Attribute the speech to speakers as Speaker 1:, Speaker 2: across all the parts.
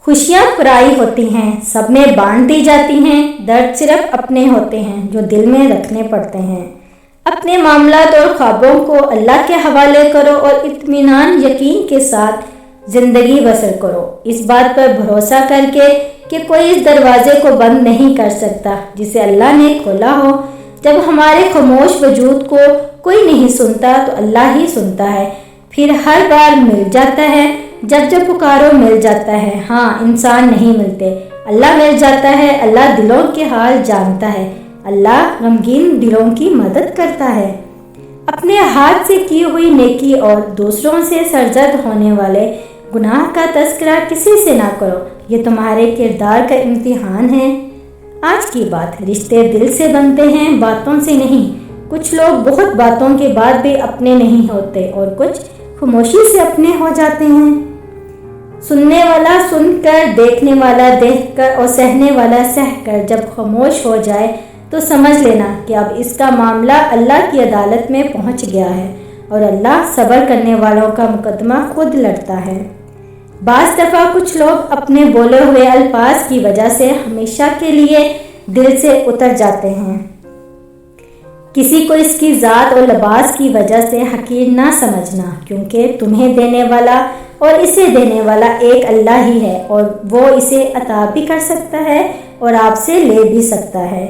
Speaker 1: खुशियाँ पराई होती हैं, सब में बांट दी जाती हैं, दर्द सिर्फ अपने होते हैं जो दिल में रखने पड़ते हैं। अपने मामलात और ख्वाबों को अल्लाह के हवाले करो और इत्मीनान यकीन के साथ ज़िंदगी बसर करो, इस बात पर भरोसा करके कि कोई इस दरवाज़े को बंद नहीं कर सकता जिसे अल्लाह ने खोला हो। जब हमारे खामोश वजूद को कोई नहीं सुनता तो अल्लाह ही सुनता है, फिर हर बार मिल जाता है। जब पुकारो मिल जाता है। हाँ, इंसान नहीं मिलते, अल्लाह मिल जाता है। अल्लाह दिलों के हाल जानता है, अल्लाह गमगीन दिलों की मदद करता है। अपने हाथ से की हुई नेकी और दूसरों से सरजद होने वाले गुनाह का तज़किरा किसी से ना करो, ये तुम्हारे किरदार का इम्तिहान है। आज की बात, रिश्ते दिल से बनते हैं, बातों से नहीं। कुछ लोग बहुत बातों के बाद भी अपने नहीं होते और कुछ खामोशी से अपने हो जाते हैं। सुनने वाला सुनकर, देखने वाला देखकर और सहने वाला सहकर जब खामोश हो जाए तो समझ लेना कि अब इसका मामला अल्लाह की अदालत में पहुंच गया है और अल्लाह सब्र करने वालों का मुकदमा खुद लड़ता है। बाज़ दफ़ा कुछ लोग अपने बोले हुए अल्फाज की वजह से हमेशा के लिए दिल से उतर जाते हैं। किसी को इसकी ज़ात और लिबास की वजह से हकीर ना समझना, क्योंकि तुम्हें देने वाला और इसे देने वाला एक अल्लाह ही है और वो इसे अता भी कर सकता है और आपसे ले भी सकता है।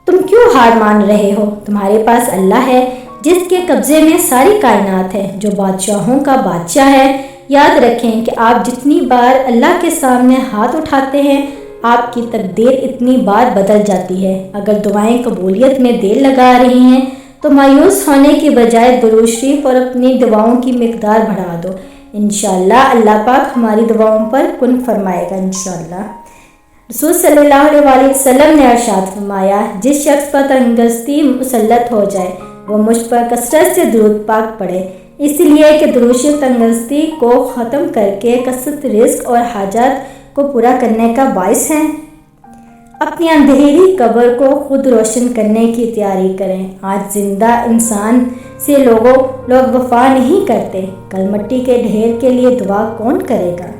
Speaker 1: तुम क्यों हार मान रहे हो? तुम्हारे पास अल्लाह है जिसके कब्जे में सारी कायनात है, जो बादशाहों का बादशाह है। याद रखें कि आप जितनी बार अल्लाह के सामने हाथ उठाते हैं, आपकी तकदीर इतनी बार बदल जाती है। अगर दुआएं कबूलियत में देर लगा रही हैं तो मायूस होने के बजाय दुरूद शरीफ और अपनी दुआओं की मिकदार बढ़ा दो। इंशाअल्लाह अल्लाह पाक हमारी दुआओं पर कुन फरमाएगा। इंशाअल्लाह रसूल सल्लल्लाहु अलैहि वसल्लम ने इरशाद फरमाया, जिस शख्स पर तंगदस्ती मुसल्लत हो जाए वो मुझ पर कसरत से दुरूद पाक पढ़े, इसलिए कि दुरूद शरीफ तंगदस्ती को ख़त्म करके कसरत रिज़्क और हाजात को पूरा करने का बाइस है। अपनी अंधेरी कब्र को खुद रोशन करने की तैयारी करें। आज जिंदा इंसान से लोग वफा नहीं करते, कल मिट्टी के ढेर के लिए दुआ कौन करेगा।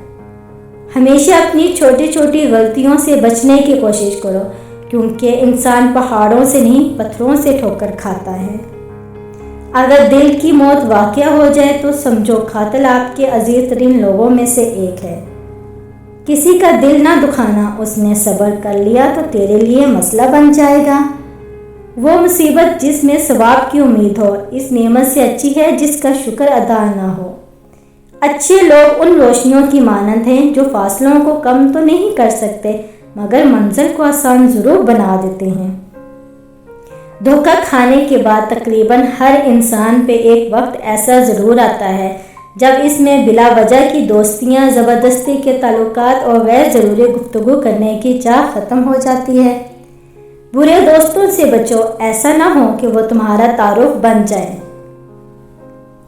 Speaker 1: हमेशा अपनी छोटी छोटी गलतियों से बचने की कोशिश करो, क्योंकि इंसान पहाड़ों से नहीं पत्थरों से ठोकर खाता है। अगर दिल की मौत वाक़या हो जाए तो समझो कातिल आपके अजीज तरीन लोगों में से एक है। किसी का दिल ना दुखाना, उसने सब्र कर लिया तो तेरे लिए मसला बन जाएगा। वो मुसीबत जिसमें सवाब की उम्मीद हो, इस नेमत से अच्छी है जिसका शुक्र अदा ना हो। अच्छे लोग उन रोशनियों की मानंद हैं जो फासलों को कम तो नहीं कर सकते मगर मंजिल को आसान ज़रूर बना देते हैं। धोखा खाने के बाद तकरीबन हर इंसान पे एक वक्त ऐसा ज़रूर आता है जब इसमें बिला वजह की दोस्तियां, ज़बरदस्ती के ताल्लुकात और गैर ज़रूरी गुफ्तगू करने की चाह ख़त्म हो जाती है। बुरे दोस्तों से बचो, ऐसा ना हो कि वो तुम्हारा तारुफ बन जाए।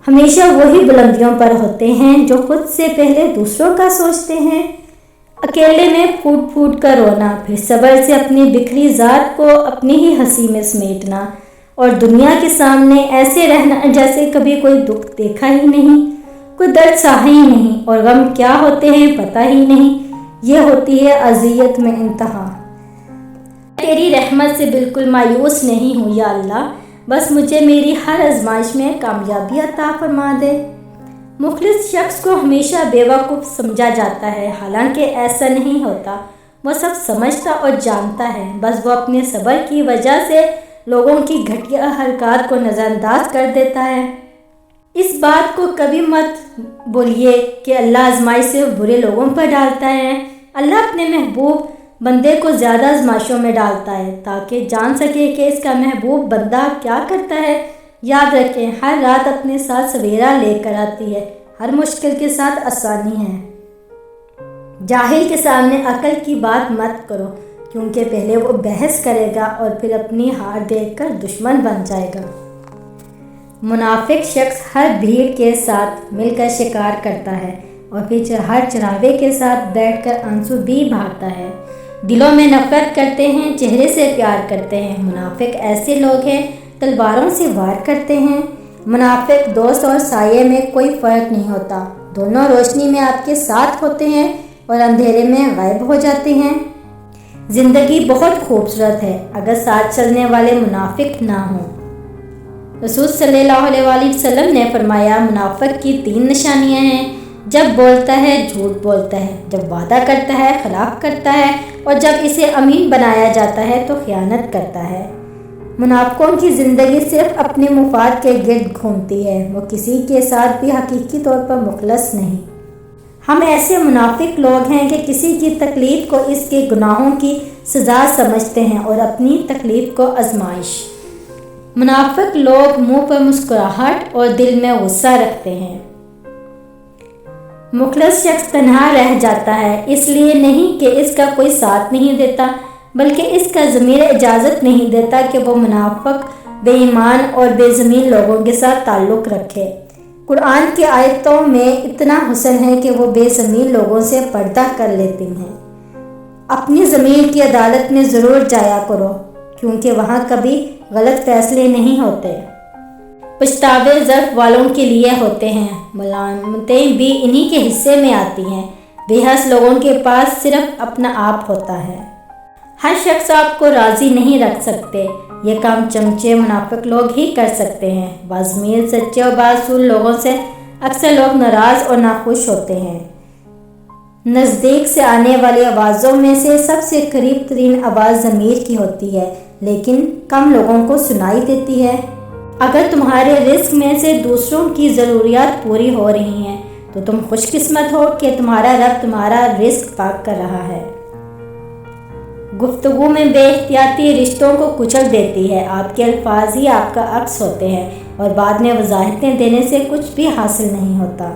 Speaker 1: हमेशा वही बुलंदियों पर होते हैं जो खुद से पहले दूसरों का सोचते हैं। अकेले में फूट फूट कर रोना, फिर सब्र से अपनी बिखरी ज़ात को अपनी ही हंसी में समेटना और दुनिया के सामने ऐसे रहना जैसे कभी कोई दुख देखा ही नहीं, कोई दर्द सहा ही नहीं और गम क्या होते हैं पता ही नहीं। ये होती है अज़ियत में इंतहा। तेरी रहमत से बिल्कुल मायूस नहीं हूँ या अल्लाह, बस मुझे मेरी हर आजमाइश में कामयाबी अता फरमा दे। मुखलिस शख्स को हमेशा बेवकूफ़ समझा जाता है, हालांकि ऐसा नहीं होता। वो सब समझता और जानता है, बस वो अपने सब्र की वजह से लोगों की घटिया हरकत को नज़रअंदाज कर देता है। इस बात को कभी मत बोलिए कि अल्लाह आजमाइश से बुरे लोगों पर डालता है। अल्लाह अपने महबूब बंदे को ज़्यादा आजमाइशों में डालता है ताकि जान सके कि इसका महबूब बंदा क्या करता है। याद रखें, हर रात अपने साथ सवेरा लेकर आती है, हर मुश्किल के साथ आसानी है। जाहिल के सामने अकल की बात मत करो, क्योंकि पहले वो बहस करेगा और फिर अपनी हार देखकर दुश्मन बन जाएगा। मुनाफिक शख्स हर भीड़ के साथ मिलकर शिकार करता है और फिर हर चरावे के साथ बैठकर आंसू भी बहाता है। दिलों में नफरत करते हैं, चेहरे से प्यार करते हैं। मुनाफिक ऐसे लोग हैं तलवारों से वार करते हैं। मुनाफिक दोस्त और साये में कोई फ़र्क नहीं होता, दोनों रोशनी में आपके साथ होते हैं और अंधेरे में गायब हो जाते हैं। ज़िंदगी बहुत खूबसूरत है अगर साथ चलने वाले मुनाफिक ना हों। रसूल सल्लल्लाहु अलैहि वसल्लम ने फरमाया, मुनाफिक की 3 निशानियां हैं। जब बोलता है झूठ बोलता है, जब वादा करता है खिलाफ करता है, और जब इसे अमीन बनाया जाता है तो खयानत करता है। मुनाफिकों की ज़िंदगी सिर्फ अपने मुफाद के गिर्द घूमती है, वो किसी के साथ भी हकीकी तौर पर मुखलस नहीं। हम ऐसे मुनाफिक लोग हैं कि किसी की तकलीफ को इसके गुनाहों की सज़ा समझते हैं और अपनी तकलीफ को आजमाइश। मुनाफिक लोग मुंह पर मुस्कुराहट और दिल में गुस्सा रखते हैं। मुखलस शख्स तन्हा रह जाता है, इसलिए नहीं कि इसका कोई साथ नहीं देता, बल्कि इसका ज़मीर इजाज़त नहीं देता कि वो मुनाफिक, बेईमान और बेज़मीन लोगों के साथ ताल्लुक़ रखे। कुरान की आयतों में इतना हुस्न है कि वो बेज़मीन लोगों से पर्दा कर लेती हैं। अपनी ज़मीर की अदालत में ज़रूर जाया करो, क्योंकि वहाँ कभी गलत फैसले नहीं होते। पछतावे ज़र्फ वालों के लिए होते हैं, मलामतें भी इन्हीं के हिस्से में आती हैं। बेहस लोगों के पास सिर्फ अपना आप होता है। हर शख्स आपको राज़ी नहीं रख सकते, ये काम चमचे मुनाफिक लोग ही कर सकते हैं। बाज़मीर, सच्चे और बासूल लोगों से अक्सर लोग नाराज़ और नाखुश होते हैं। नज़दीक से आने वाली आवाज़ों में से सबसे करीब तरीन आवाज़ ज़मीर की होती है, लेकिन कम लोगों को सुनाई देती है। अगर तुम्हारे रिस्क में से दूसरों की ज़रूरियात पूरी हो रही हैं तो तुम खुशकिस्मत हो कि तुम्हारा रब तुम्हारा रिस्क पाक कर रहा है। गुफ्तगू में बेइख्तियाती रिश्तों को कुचल देती है। आपके अल्फाज ही आपका अक्स होते हैं और बाद में वज़ाहतें देने से कुछ भी हासिल नहीं होता।